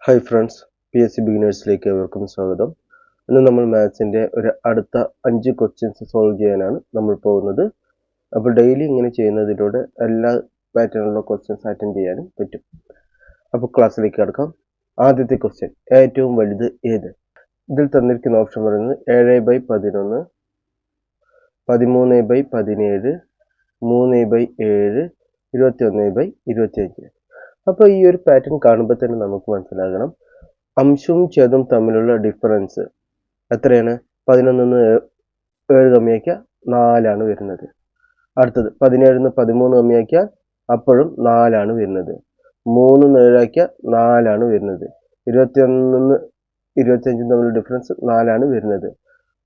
Hi friends, PSC ബിഗിനേഴ്സിലേക്ക് ഏവർക്കും സ്വാഗതം. ഇന്ന് നമ്മൾ മാത്സിൻ്റെ ഒരു അടുത്ത 5 ക്വസ്റ്റ്യൻസ് സോൾവ് ചെയ്യാനാണ് നമ്മൾ പോകുന്നത്. അപ്പോൾ ഡെയിലി ഇങ്ങനെ ചെയ്യുന്നതിലൂടെ എല്ലാ പാറ്റേണിലുള്ള ക്വസ്റ്റ്യൻസ് അറ്റൻഡ് ചെയ്യാനും പറ്റും. അപ്പോൾ ക്ലാസ്സിലേക്ക് കടക്കാം. ആദ്യത്തെ ക്വസ്റ്റ്യൻ, ഏറ്റവും വലുത് ഏത്? ഇതിൽ തന്നിരിക്കുന്ന ഓപ്ഷൻ പറയുന്നത് 7/11, 13/17, 3/7, 21/25. അപ്പോൾ ഈ ഒരു പാറ്റേൺ കാണുമ്പോൾ തന്നെ നമുക്ക് മനസ്സിലാകണം അംശവും ഛേദവും തമ്മിലുള്ള ഡിഫറൻസ് എത്രയാണ്? 11 7 കമ്മിയാക്കിയാൽ 4 വരുന്നത്. അടുത്തത് 17 13 കമ്മിയാക്കിയാൽ അപ്പോഴും 4 വരുന്നത്. 3 7 4 വരുന്നത്. 21 25 തമ്മിലുള്ള ഡിഫറൻസ് 4 വരുന്നത്.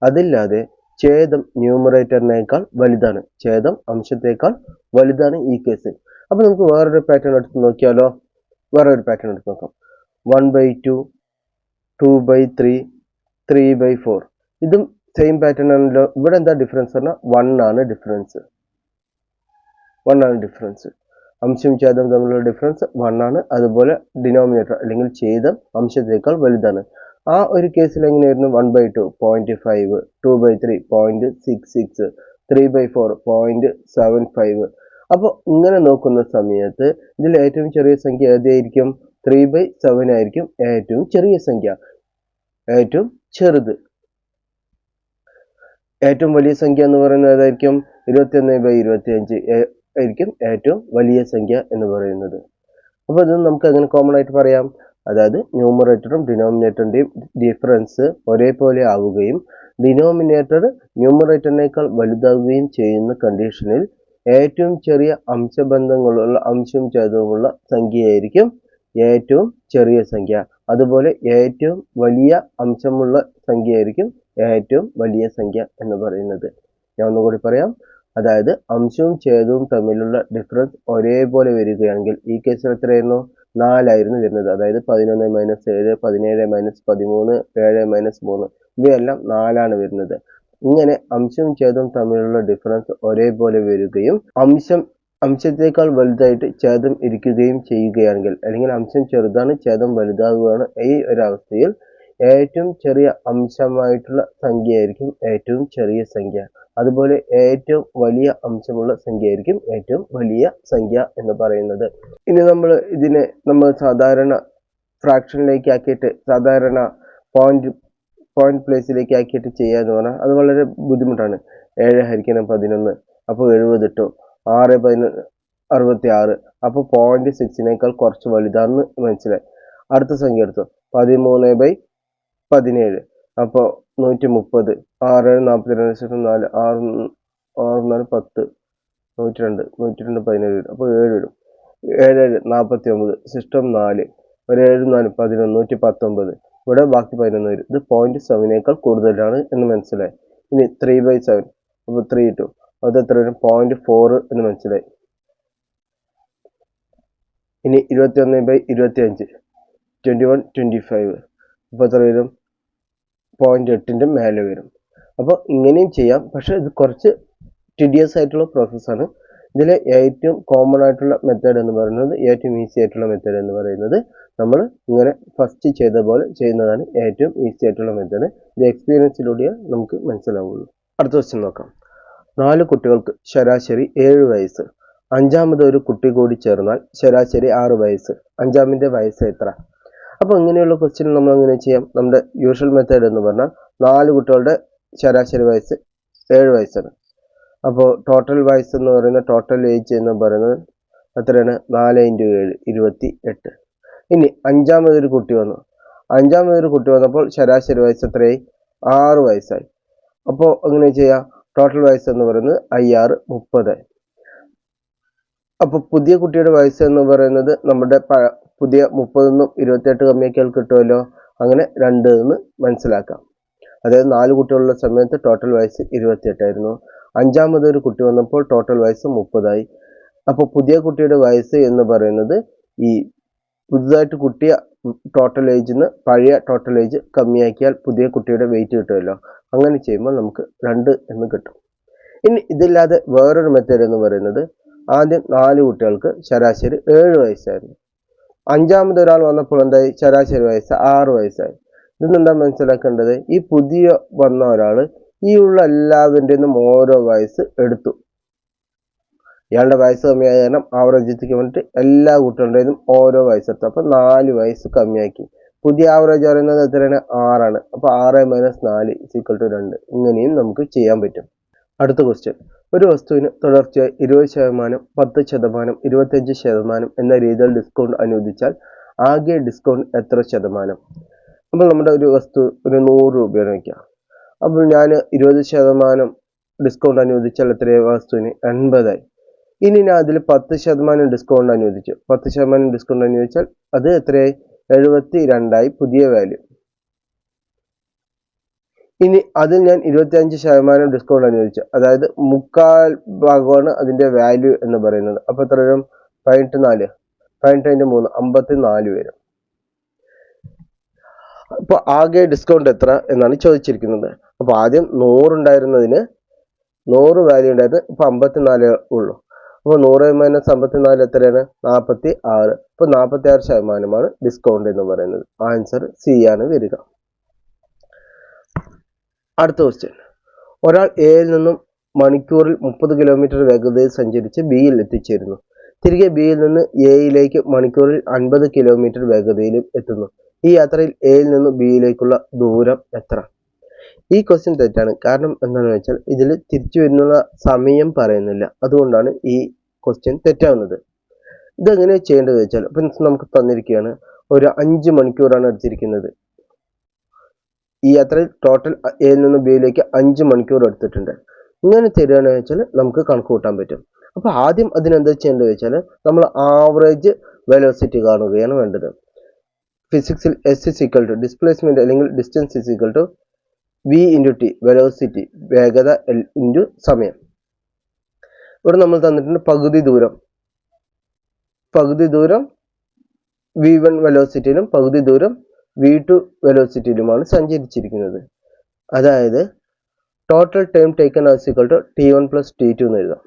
അതില്ലാതെ ഛേദം ന്യൂമറേറ്ററിനേക്കാൾ വലുതാണ്. ഛേദം അംശത്തേക്കാൾ വലുതാണ് ഈ കേസിൽ. അപ്പോൾ നമുക്ക് വേറൊരു പാറ്റേൺ എടുത്ത് നോക്കിയാലോ? വേറൊരു പാറ്റേൺ എടുത്ത് നോക്കാം. 1/2, 2/3, 3/4. ഇതും സെയിം പാറ്റേൺ ആണല്ലോ. ഇവിടെ എന്താ ഡിഫറൻസ് പറഞ്ഞാൽ 1 ആണ് ഡിഫറൻസ്. അംശം ഛേദം തമ്മിലുള്ള ഡിഫറൻസ് 1 ആണ്. അതുപോലെ ഡിനോമിനേറ്റർ അല്ലെങ്കിൽ ഛേദം അംശത്തേക്കാൾ വലുതാണ്. ആ ഒരു കേസിൽ എങ്ങനെയായിരുന്നു? 1/2 0.5, 2/3 0.66, 3/4 0.75. അപ്പോൾ ഇങ്ങനെ നോക്കുന്ന സമയത്ത് ഇതിൽ ഏറ്റവും ചെറിയ സംഖ്യ ഏതായിരിക്കും? 3/7 ആയിരിക്കും ഏറ്റവും ചെറിയ സംഖ്യ, ഏറ്റവും ചെറുത്. ഏറ്റവും വലിയ സംഖ്യ എന്ന് പറയുന്നത് ഏതായിരിക്കും? 21/25 ആയിരിക്കും ഏറ്റവും വലിയ സംഖ്യ എന്ന് പറയുന്നത്. അപ്പോൾ ഇത് നമുക്ക് അങ്ങനെ കോമൺ ആയിട്ട് പറയാം. അതായത് ന്യൂമറേറ്ററും ഡിനോമിനേറ്ററിൻ്റെയും ഡിഫറൻസ് ഒരേപോലെ ആവുകയും ഡിനോമിനേറ്റർ ന്യൂമറേറ്ററിനേക്കാൾ വലുതാവുകയും ചെയ്യുന്ന കണ്ടീഷനിൽ ഏറ്റവും ചെറിയ അംശബന്ധങ്ങളുള്ള അംശവും ഛേദവുമുള്ള സംഖ്യയായിരിക്കും ഏറ്റവും ചെറിയ സംഖ്യ. അതുപോലെ ഏറ്റവും വലിയ അംശമുള്ള സംഖ്യയായിരിക്കും ഏറ്റവും വലിയ സംഖ്യ എന്ന് പറയുന്നത്. ഞാൻ ഒന്നുകൂടി പറയാം. അതായത് അംശവും ഛേദവും തമ്മിലുള്ള ഡിഫറൻസ് ഒരേപോലെ വരികയാണെങ്കിൽ ഈ കേസിൽ എത്രയായിരുന്നു? 4 വരുന്നത്. അതായത് 11 - 7, 17 - 13, 7 - 3 ഇവയെല്ലാം 4 വരുന്നത്. ഇങ്ങനെ അംശവും ഛേദവും തമ്മിലുള്ള ഡിഫറൻസ് ഒരേപോലെ വരികയും അംശത്തേക്കാൾ വലുതായിട്ട് ഛേദം ഇരിക്കുകയും ചെയ്യുകയാണെങ്കിൽ, അല്ലെങ്കിൽ അംശം ചെറുതാണ് ഛേദം വലുതാകുകയാണ്, ഈ ഒരു അവസ്ഥയിൽ ഏറ്റവും ചെറിയ അംശമായിട്ടുള്ള സംഖ്യയായിരിക്കും ഏറ്റവും ചെറിയ സംഖ്യ. അതുപോലെ ഏറ്റവും വലിയ അംശമുള്ള സംഖ്യയായിരിക്കും ഏറ്റവും വലിയ സംഖ്യ എന്ന് പറയുന്നത്. ഇനി നമ്മൾ സാധാരണ ഫ്രാക്ഷനിലേക്ക് ആക്കിയിട്ട്, സാധാരണ പോയിന്റ് പ്ലേസിലേക്ക് ആക്കിയിട്ട് ചെയ്യാന്ന് പറഞ്ഞാൽ അത് വളരെ ബുദ്ധിമുട്ടാണ്. 7 ഹരിക്കണം 11, അപ്പോൾ 70 ഇട്ടു. 6 × 11 66, അപ്പോൾ 0.6 കുറച്ച് വലുതാണെന്ന് മനസ്സിലായി. അടുത്ത സംഖ്യ എടുത്തു. 13/17, അപ്പോൾ 130. 6 42 ശേഷം 4, 6 4 10, 102 17 വരും. അപ്പോൾ 7 വരും. 7 49, സിസ്റ്റം 4, ഒരു 7 4 11, 119. ഇവിടെ ബാക്കി 11 വരും. ഇത് 0.7 കൂടുതലാണ് എന്ന് മനസ്സിലായി. ഇനി 3/7, അപ്പോൾ 3 ഇട്ടു. അത് എത്ര വരും? 0.4 എന്ന് മനസ്സിലായി. ഇനി 21/25, 21 25, അപ്പോൾ എത്ര വരും? 0.8 മേലെ വരും. അപ്പോൾ ഇങ്ങനെയും ചെയ്യാം. പക്ഷെ ഇത് കുറച്ച് ടിഡിയസ് ആയിട്ടുള്ള പ്രോസസ്സാണ്. ഇതിലെ ഏറ്റവും കോമൺ ആയിട്ടുള്ള മെത്തേഡ് എന്ന് പറയുന്നത്, ഏറ്റവും ഈസി ആയിട്ടുള്ള മെത്തേഡ് എന്ന് പറയുന്നത് നമ്മൾ ഇങ്ങനെ ഫസ്റ്റ് ചെയ്ത പോലെ ചെയ്യുന്നതാണ് ഏറ്റവും ഈസി ആയിട്ടുള്ള മെത്തേഡ്. ഇത് എക്സ്പീരിയൻസിലൂടെ നമുക്ക് മനസ്സിലാവുള്ളൂ. അടുത്ത ക്വസ്റ്റ്യൻ നോക്കാം. 4 കുട്ടികൾക്ക് ശരാശരി 7 വയസ്സ്. അഞ്ചാമത് ഒരു കുട്ടി കൂടി ചേർന്നാൽ ശരാശരി 6 വയസ്സ്. അഞ്ചാമിൻ്റെ വയസ്സ് എത്ര? അപ്പോൾ ഇങ്ങനെയുള്ള ക്വസ്റ്റ്യൻ നമ്മൾ എങ്ങനെ ചെയ്യാം? നമ്മുടെ യൂഷ്വൽ മെത്തേഡ് എന്ന് പറഞ്ഞാൽ 4 കുട്ടികളുടെ ശരാശരി വയസ്സ് 7 വയസ്സാണ്. അപ്പോൾ ടോട്ടൽ വയസ്സ് എന്ന് പറയുന്നത്, ടോട്ടൽ ഏജ് എന്ന് പറയുന്നത് എത്രയാണ്? 4 × 7 28. ഇനി അഞ്ചാമതൊരു കുട്ടി വന്നപ്പോൾ ശരാശരി വയസ്സ് എത്രയായി? 6 വയസ്സായി. അപ്പോൾ എങ്ങനെ ചെയ്യാം? ടോട്ടൽ വയസ്സ് എന്ന് പറയുന്നത് 6 30. അപ്പോൾ പുതിയ കുട്ടിയുടെ വയസ്സ് എന്ന് പറയുന്നത് നമ്മുടെ പുതിയ 30 28 കമ്മിയാക്കിയാൽ കിട്ടുമല്ലോ. അങ്ങനെ 2 എന്ന് മനസ്സിലാക്കാം. അതായത് 4 കുട്ടികളുള്ള സമയത്ത് ടോട്ടൽ വയസ്സ് 28 ആയിരുന്നു. അഞ്ചാമതൊരു കുട്ടി വന്നപ്പോൾ ടോട്ടൽ വയസ്സ് 30 ആയി. അപ്പോൾ പുതിയ കുട്ടിയുടെ വയസ്സ് എന്ന് പറയുന്നത് ഈ പുതുതായിട്ട് കുട്ടിയ ടോട്ടൽ ഏജിൽ നിന്ന് പഴയ ടോട്ടൽ ഏജ് കമ്മിയാക്കിയാൽ പുതിയ കുട്ടിയുടെ വെയിറ്റ് കിട്ടുമല്ലോ. അങ്ങനെ ചെയ്യുമ്പോൾ നമുക്ക് 2 എന്ന് കിട്ടും. ഇനി ഇതില്ലാതെ വേറൊരു മെത്തേഡ് എന്ന് പറയുന്നത്, ആദ്യം 4 കുട്ടികൾക്ക് ശരാശരി 7 വയസ്സായിരുന്നു. അഞ്ചാമത് ഒരാൾ വന്നപ്പോൾ എന്തായി? ശരാശരി വയസ്സ് 6 വയസ്സായി. ഇതെന്താ മനസ്സിലാക്കേണ്ടത്? ഈ പുതിയ വന്ന ഒരാൾ ഈ ഉള്ള എല്ലാവരുടെയും ഓരോ വയസ്സ് എടുത്തു. ഇയാളുടെ വയസ്സ് കമ്മിയായ കാരണം ആവറേജ് എത്തിക്കാൻ വേണ്ടിയിട്ട് എല്ലാ കുട്ടികളുടേതും ഓരോ വയസ്സെടുത്തു. അപ്പോൾ 4 വയസ്സ് കമ്മിയാക്കി. പുതിയ ആവറേജ് പറയുന്നത് എത്രയാണ്? 6ആണ്. അപ്പോൾ 6 - 4 = 2. ഇങ്ങനെയും നമുക്ക് ചെയ്യാൻ പറ്റും. അടുത്ത ക്വസ്റ്റ്യൻ. ഒരു വസ്തുവിന് തുടർച്ചയായി 20%, 10%, 25% എന്ന രീതിയിൽ ഡിസ്കൗണ്ട് അനുവദിച്ചാൽ ആകെ ഡിസ്കൗണ്ട് എത്ര ശതമാനം? അപ്പോൾ നമ്മുടെ ഒരു വസ്തു ഒരു 100 രൂപയാണ് വയ്ക്കുക. അപ്പോൾ ഞാൻ 20% ഡിസ്കൗണ്ട് അനുവദിച്ചാൽ എത്രയായി? വസ്തുവിന് 80ആയി. ഇനി ഞാൻ അതിൽ 10% ഡിസ്കൗണ്ട് അനുവദിച്ചു. 10% ഡിസ്കൗണ്ട് അനുവദിച്ചാൽ അത് എത്രയായി? 72ആയി പുതിയ വാല്യൂ. ഇനി അതിൽ ഞാൻ 25% ഡിസ്കൗണ്ട് അനുവദിച്ചു. അതായത് 3/4 ഭാഗമാണ് അതിന്റെ വാല്യൂ എന്ന് പറയുന്നത്. അപ്പോൾ എത്ര വരും? 18 3 54 വരും. അപ്പോൾ ആകെ ഡിസ്കൗണ്ട് എത്ര എന്നാണ് ചോദിച്ചിരിക്കുന്നത്. അപ്പോൾ ആദ്യം 100 ഉണ്ടായിരുന്നതിന് 100 വാല്യൂ ഉണ്ടായിരുന്നു. ഇപ്പോൾ 54 ഉള്ളൂ. അപ്പോൾ 100 - 54 എത്രയാണ്? 46. അപ്പോൾ 46% ഡിസ്കൗണ്ട് എന്ന് പറയുന്നത്. ആൻസർ സി ആണ് വരിക. അടുത്ത ക്വസ്റ്റ്യൻ. ഒരാൾ എയിൽ നിന്നും മണിക്കൂറിൽ 30 കിലോമീറ്റർ വേഗതയിൽ സഞ്ചരിച്ച് ബിയിൽ എത്തിച്ചേരുന്നു. തിരികെ ബിയിൽ നിന്ന് എയിലേക്ക് മണിക്കൂറിൽ 50 കിലോമീറ്റർ വേഗതയിലും എത്തുന്നു. ഈ യാത്രയിൽ എയിൽ നിന്ന് ബിയിലേക്കുള്ള ദൂരം എത്ര? ഈ ക്വസ്റ്റ്യൻ തെറ്റാണ്. കാരണം എന്താണെന്ന് വെച്ചാൽ ഇതിൽ തിരിച്ചു വരുന്നുള്ള സമയം പറയുന്നില്ല. അതുകൊണ്ടാണ് ഈ ക്വസ്റ്റ്യൻ തെറ്റാവുന്നത്. ഇതെങ്ങനെ ചെയ്യേണ്ടത് വെച്ചാൽ, അപ്പം നമുക്ക് തന്നിരിക്കുകയാണ് ഒരു 5 മണിക്കൂറാണ് എടുത്തിരിക്കുന്നത്. ഈ യാത്രയിൽ ടോട്ടൽ എയിൽ നിന്ന് ബിയിലേക്ക് 5 മണിക്കൂർ എടുത്തിട്ടുണ്ട്. ഇങ്ങനെ തരികയാണെന്ന് വെച്ചാൽ നമുക്ക് കണക്ക് കൂട്ടാൻ പറ്റും. അപ്പോൾ ആദ്യം അതിനെന്താ ചെയ്യേണ്ടത് വെച്ചാൽ നമ്മൾ ആവറേജ് വെലോസിറ്റി കാണുകയാണ് വേണ്ടത്. ഫിസിക്സിൽ S ഡിസ്പ്ലേസ്മെന്റ് അല്ലെങ്കിൽ ഡിസ്റ്റൻസ് V × T വെലോസിറ്റി വേഗത L × സമയം. ഇവിടെ നമ്മൾ തന്നിട്ടുണ്ട് പകുതി ദൂരം V1 വെലോസിറ്റിയിലും പകുതി ദൂരം V2 വെലോസിറ്റിയിലുമാണ് സഞ്ചരിച്ചിരിക്കുന്നത്. അതായത് total time taken T1 + T2 എന്ന് എഴുതാം.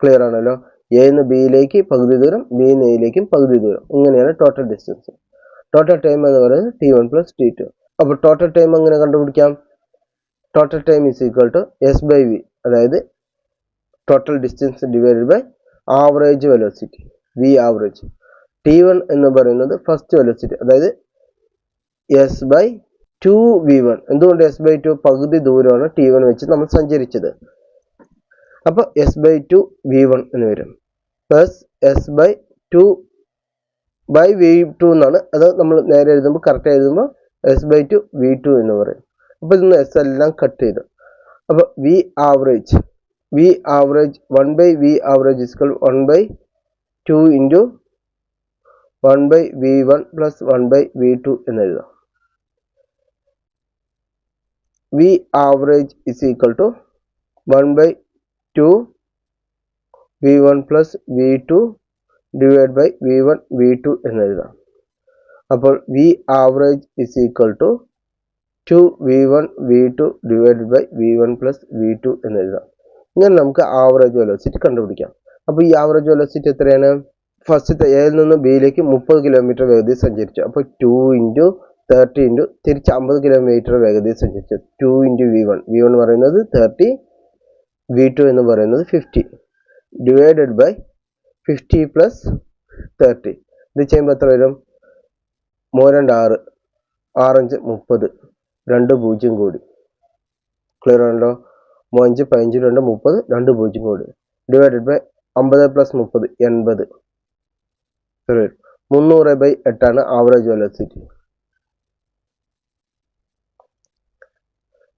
ക്ലിയർ ആണല്ലോ? എ നിന്ന് ബിയിലേക്ക് പകുതി ദൂരം, ബി നിന്ന് എയിലേക്കും പകുതി ദൂരം. ഇങ്ങനെയാണ് ടോട്ടൽ ഡിസ്റ്റൻസ്. ടോട്ടൽ ടൈം എന്ന് പറയുന്നത് T1 + T2. അപ്പോൾ ടോട്ടൽ ടൈം എങ്ങനെ കണ്ടുപിടിക്കാം? ടോട്ടൽ ടൈം S/V, അതായത് total distance divided by average velocity V average. T1 എന്ന് പറയുന്നത് ഫസ്റ്റ് വെലോസിറ്റി, അതായത് S/2V1. എന്തുകൊണ്ട് S/2? പകുതി ദൂരമാണ് T1 വെച്ച് നമ്മൾ സഞ്ചരിച്ചത്. അപ്പോൾ S/2V1 എന്ന് വരും. പ്ലസ് S/2/V2 എന്നാണ്. അത് നമ്മൾ നേരെ എഴുതുമ്പോൾ കറക്റ്റ് എഴുതുമ്പോൾ S/2V2 എന്ന് പറയും. അപ്പോൾ ഇന്ന് S എല്ലാം കട്ട് ചെയ്തു. അപ്പോൾ V average 1/V average = 1/2 × 1/V1 + 1/V2 എന്ന് എഴുതാം. V average = 1/2 V1 + V2 divide by V1 V2 എന്ന് എഴുതാം. അപ്പോൾ V average = 2V1 V2 divide by V1 + V2 എന്ന് എഴുതാം. ഇങ്ങനെ നമുക്ക് ആവറേജ് വെലോസിറ്റി കണ്ടുപിടിക്കാം. അപ്പോൾ ഈ ആവറേജ് വെലോസിറ്റി എത്രയാണ്? ഫസ്റ്റത്തെ എയിൽ നിന്ന് ബിയിലേക്ക് 30 കിലോമീറ്റർ വേഗതയിൽ സഞ്ചരിച്ചു. അപ്പോൾ 2 × 30 × തിരിച്ച് 50 കിലോമീറ്റർ വേഗതയിൽ സഞ്ചരിച്ചു. 2 × V1 പറയുന്നത് 30, V2 എന്ന് പറയുന്നത് 50 ഡിവൈഡഡ് ബൈ 50 + 30. ഇത് ചെയ്യുമ്പോൾ എത്ര വരും? 3 2 6, 6 5 30, 2 0 കൂടി. ക്ലിയർ ആണല്ലോ? 3 5 15 2 30, 2 0 കൂടി ഡിവൈഡഡ് ബൈ 50 + 30 80. 300/8 ആണ് ആവറേജ് വെലോസിറ്റി.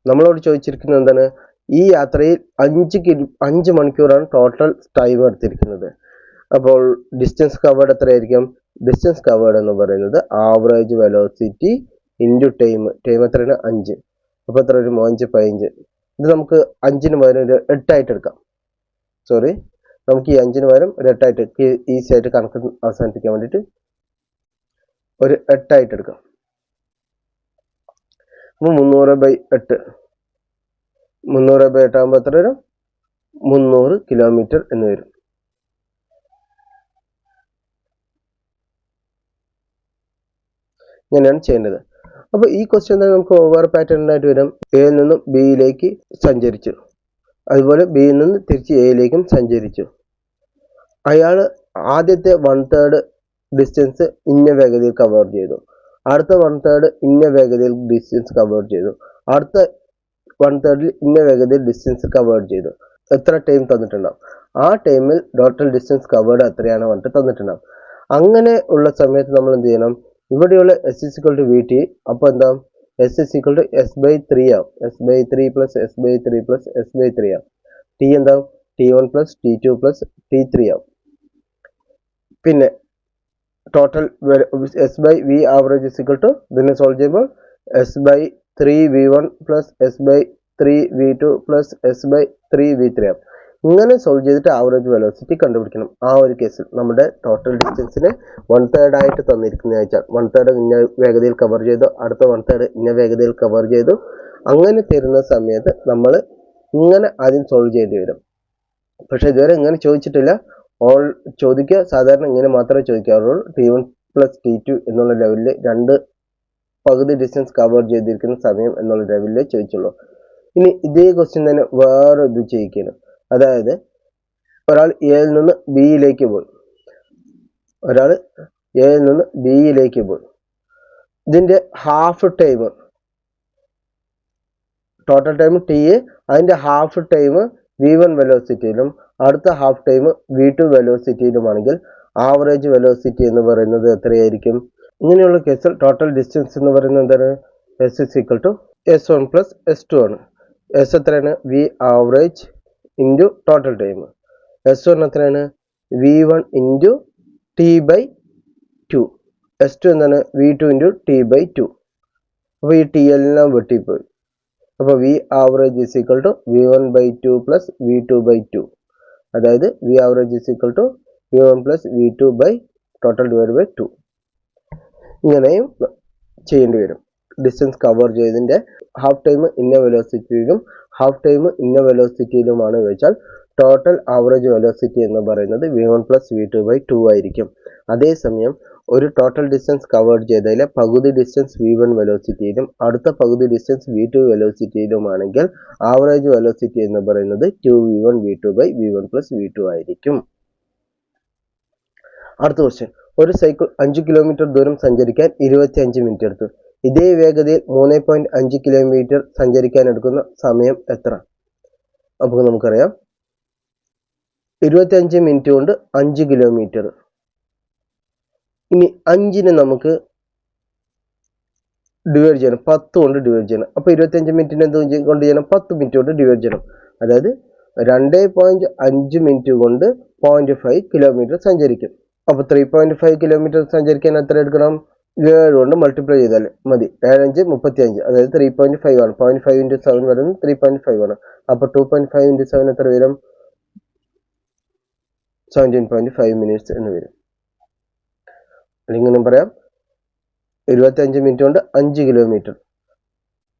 നമ്മളോട് ചോദിച്ചിരിക്കുന്നത് എന്താണ്? ഈ യാത്രയിൽ 5 മണിക്കൂറാണ് ടോട്ടൽ ടൈം എടുത്തിരിക്കുന്നത്. അപ്പോൾ ഡിസ്റ്റൻസ് കവേർഡ് എത്രയായിരിക്കും? ഡിസ്റ്റൻസ് കവേർഡ് എന്ന് പറയുന്നത് ആവറേജ് വെലോസിറ്റി ഇൻറ്റു ടൈം എത്രയാണ്? 5. അപ്പോൾ എത്ര വരും? 5 15. ഇത് നമുക്ക് 5-ന് പകരം ഒരു 8 ആയിട്ട് എടുക്കാം. നമുക്ക് ഈ 5-ന് പകരം ഒരു 8 ആയിട്ട് ഈസി ആയിട്ട് കണക്ക് അവസാനിപ്പിക്കാൻ വേണ്ടിയിട്ട് ഒരു 8 ആയിട്ട് എടുക്കാം. അപ്പോൾ 300/8 ആകുമ്പോൾ എത്ര വരും? 300 കിലോമീറ്റർ എന്ന് വരും. ഇങ്ങനെയാണ് ചെയ്യേണ്ടത്. അപ്പോൾ ഈ ക്വസ്റ്റ്യൻ തന്നെ നമുക്ക് ഓവർ പാറ്റേണിനായിട്ട് വരും. എയിൽ നിന്നും ബിയിലേക്ക് സഞ്ചരിച്ചു, അതുപോലെ ബിയിൽ നിന്ന് തിരിച്ച് എയിലേക്കും സഞ്ചരിച്ചു. അയാൾ ആദ്യത്തെ 1/3 ഡിസ്റ്റൻസ് ഇന്ന വേഗതയിൽ കവർ ചെയ്തു, അടുത്ത 1/3 ഇന്ന വേഗതയിൽ ഡിസ്റ്റൻസ് കവർ ചെയ്തു, അടുത്ത 1/3 ഇന്ന വേഗതയിൽ ഡിസ്റ്റൻസ് കവർ ചെയ്തു. എത്ര ടൈം തന്നിട്ടുണ്ടാവും, ആ ടൈമിൽ ടോട്ടൽ ഡിസ്റ്റൻസ് കവേർഡ് എത്രയാണ് പറഞ്ഞിട്ട് തന്നിട്ടുണ്ടാവും. അങ്ങനെ ഉള്ള സമയത്ത് നമ്മൾ എന്ത് ചെയ്യണം, ഇവിടെയുള്ള S=VT, അപ്പോൾ എന്താ S=S/3 ആവും. S/3 plus S/3 plus S/3 ആവും. T എന്താവും, T1 plus T2 plus T3 ആവും. പിന്നെ ടോട്ടൽ S/V ആവറേജ് ഇതിനെ സോൾവ് ചെയ്യുമ്പോൾ S/3V1 plus S/3V2 plus S/3V3 ആവും. ഇങ്ങനെ സോൾവ് ചെയ്തിട്ട് ആവറേജ് വെലോസിറ്റി കണ്ടുപിടിക്കണം. ആ ഒരു കേസിൽ നമ്മുടെ ടോട്ടൽ ഡിസ്റ്റൻസിനെ 1/3 ആയിട്ട് തന്നിരിക്കുന്ന വെച്ചാൽ 1/3 ഇന്ന വേഗതയിൽ കവർ ചെയ്തു, അടുത്ത 1/3 ഇന്ന വേഗതയിൽ കവർ ചെയ്തു. അങ്ങനെ തരുന്ന സമയത്ത് നമ്മൾ ഇങ്ങനെ ആദ്യം സോൾവ് ചെയ്യേണ്ടി വരും. പക്ഷെ ഇതുവരെ ഇങ്ങനെ ചോദിച്ചിട്ടില്ല. ചോദിക്കുക സാധാരണ ഇങ്ങനെ മാത്രമേ ചോദിക്കാറുള്ളൂ. T1 പ്ലസ് T2 എന്നുള്ള ലെവലിൽ രണ്ട് പകുതി ഡിസ്റ്റൻസ് കവർ ചെയ്തിരിക്കുന്ന സമയം എന്നുള്ള ലെവലിലേ ചോദിച്ചുള്ളൂ. ഇനി ഇതേ ക്വസ്റ്റ്യൻ തന്നെ വേറെ ഇത് ചെയ്യിക്കുകയാണ്. അതായത് ഒരാൾ എയിൽ നിന്ന് ബിയിലേക്ക് പോയി, ഇതിന്റെ half time, total time T, അതിന്റെ ഹാഫ് ടൈം V1 വെലോസിറ്റിയിലും അടുത്ത ഹാഫ് ടൈം V2 വെലോസിറ്റിയിലുമാണെങ്കിൽ ആവറേജ് വെലോസിറ്റി എന്ന് പറയുന്നത് എത്രയായിരിക്കും? ഇങ്ങനെയുള്ള കേസിൽ ടോട്ടൽ ഡിസ്റ്റൻസ് എന്ന് പറയുന്നത് എന്താണ്? S=S1 പ്ലസ് S2 ആണ്. S എത്രയാണ്? V average into total time. S1 എത്രയാണ്? V1 into T/2. S2 എന്താണ്? V2 into T/2. അപ്പോൾ ഈ T എല്ലാം വെട്ടിപ്പോയി. അപ്പോൾ V average V1/2 plus V2/2. അതായത് V average V1 plus V2 by total divide by 2. ഇങ്ങനെയും ചെയ്യേണ്ടി വരും. ഡിസ്റ്റൻസ് കവർ ചെയ്തതിൻ്റെ ഹാഫ് ടൈം ഇന്ന വെലോസിറ്റിയിലും ഹാഫ് ടൈം ഇന്ന വെലോസിറ്റിയിലുമാണ് വെച്ചാൽ ടോട്ടൽ ആവറേജ് വെലോസിറ്റി എന്ന് പറയുന്നത് V1 പ്ലസ് V2/2 ആയിരിക്കും. അതേസമയം ഒരു ടോട്ടൽ ഡിസ്റ്റൻസ് കവർ ചെയ്തതിലെ പകുതി ഡിസ്റ്റൻസ് V1 വെലോസിറ്റിയിലും അടുത്ത പകുതി ഡിസ്റ്റൻസ് V2 വെലോസിറ്റിയിലുമാണെങ്കിൽ ആവറേജ് വെലോസിറ്റി എന്ന് പറയുന്നത് 2V1 V2/V1 പ്ലസ് V2 ആയിരിക്കും. അടുത്ത ക്വസ്റ്റ്യൻ, ഒരു സൈക്കിൾ 5 കിലോമീറ്റർ ദൂരം സഞ്ചരിക്കാൻ 25 മിനിറ്റ് എടുത്തു. ഇതേ വേഗതയിൽ 3.5 കിലോമീറ്റർ സഞ്ചരിക്കാൻ എടുക്കുന്ന സമയം എത്ര? അപ്പോൾ നമുക്കറിയാം 25 മിനിറ്റ് കൊണ്ട് 5 കിലോമീറ്റർ. ഇനി 5നെ നമുക്ക് ഡിവൈഡ് ചെയ്യണം, 10 കൊണ്ട് ഡിവൈഡ് ചെയ്യണം. അപ്പോൾ 25 മിനിറ്റിന് എന്ത് കൊണ്ട് ചെയ്യണം? 10 മിനിറ്റ് കൊണ്ട് ഡിവൈഡ് ചെയ്യണം. അതായത് 2.5 മിനിറ്റ് കൊണ്ട് 0.5 കിലോമീറ്റർ സഞ്ചരിക്കും. അപ്പോൾ 3.5 കിലോമീറ്റർ സഞ്ചരിക്കാൻ എത്ര എടുക്കണം? 7 കൊണ്ട് മൾട്ടിപ്ലൈ ചെയ്താൽ മതി. 7 5 35, അതായത് 3.5 ആണ്. 0.5 ഇൻറ്റു 7 വരുന്നത് 3.5 ആണ്. അപ്പോൾ 2.5 ഇൻറ്റു 7 എത്ര വരും? 17.5 മിനിറ്റ്സ് എന്ന് വരും. അല്ലെങ്കിൽ പറയാം 25 മിനിറ്റ് കൊണ്ട് 5 കിലോമീറ്റർ.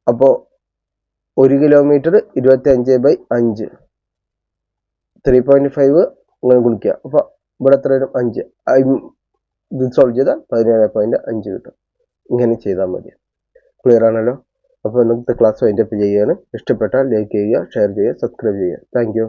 അപ്പോൾ 1 കിലോമീറ്റർ 25/5, 3.5 അങ്ങനെ ഗുണിക്കുക. അപ്പോൾ ഇവിടെ എത്ര വരും? 5. ഇത് സോൾവ് ചെയ്താൽ 17.5 കിട്ടും. ഇങ്ങനെ ചെയ്താൽ മതി. ക്ലിയർ ആണല്ലോ? അപ്പോൾ ഇന്നത്തെ ക്ലാസ് വൈൻഡപ്പ് ചെയ്യുകയാണ്. ഇഷ്ടപ്പെട്ടാൽ ലൈക്ക് ചെയ്യുക, ഷെയർ ചെയ്യുക, സബ്സ്ക്രൈബ് ചെയ്യുക. Thank you.